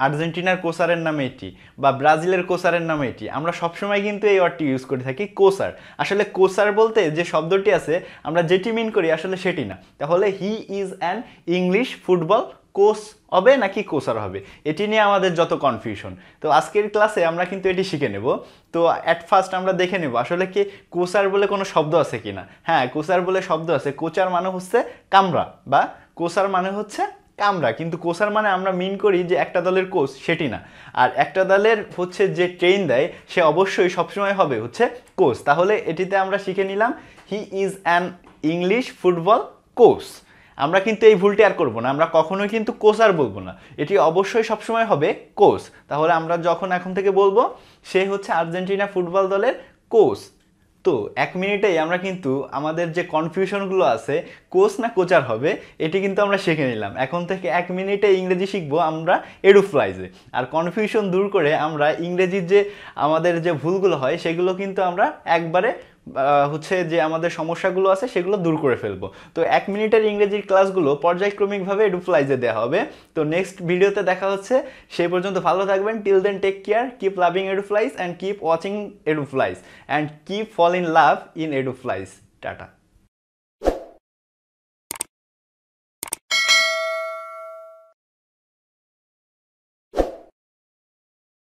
আর্জেন্টিনার কোসারের নামে এটি বা ব্রাজিলের কোসারের নামে এটি, আমরা সবসময় কিন্তু এই ওয়ার্ডটি ইউজ করে থাকি কোসার। আসলে কোসার বলতে যে শব্দটি আছে আমরা যেটি মিন করি আসলে সেটি না। তাহলে he is an English football coach হবে নাকি কোসার হবে, এটি নিয়ে আমাদের যত কনফিউশন। তো আজকের ক্লাসে আমরা কিন্তু এটি শিখে নেব। তো অ্যাট ফার্স্ট আমরা দেখে নেব আসলে কি কোসার বলে কোনো শব্দ আছে কিনা। হ্যাঁ, কোসার বলে শব্দ আছে। কোচার মানে হচ্ছে কামরা বা কোসার মানে হচ্ছে কামরা, কিন্তু কোসার মানে আমরা মিন করি যে একটা দলের কোচ, সেটি না। আর একটা দলের হচ্ছে যে ট্রেন দেয় সে অবশ্যই সবসময় হবে হচ্ছে কোচ। তাহলে এটিতে আমরা শিখে নিলাম he is an English football coach. আমরা কিন্তু এই ভুলটি আর করবো না, আমরা কখনোই কিন্তু কোচার বলবো না, এটি অবশ্যই সবসময় হবে কোচ। তাহলে আমরা যখন এখন থেকে বলবো সে হচ্ছে আর্জেন্টিনা ফুটবল দলের কোচ। তো 1 মিনিটেই আমরা কিন্তু আমাদের যে কনফিউশনগুলো আছে কোচ না কোচার হবে এটি কিন্তু আমরা শিখে নিলাম। এখন থেকে 1 মিনিটে ইংরেজি শিখবো আমরা এডুফ্লাইজে। আর কনফিউশন দূর করে আমরা ইংরেজির যে আমাদের যে ভুলগুলো হয় সেগুলো কিন্তু আমরা একবারে হচ্ছে যে আমাদের সমস্যাগুলো আছে সেগুলো দূর করে ফেলবো। তো 1 মিনিটের ইংরেজির ক্লাসগুলো পর্যায়ক্রমিকভাবে এডুফ্লাইজে দেওয়া হবে। তো নেক্সট ভিডিওতে দেখা হচ্ছে, সেই পর্যন্ত ভালো থাকবেন। Till then take care, keep loving Eduflyz and keep watching Eduflyz and keep fall in love in Eduflyz। Tata.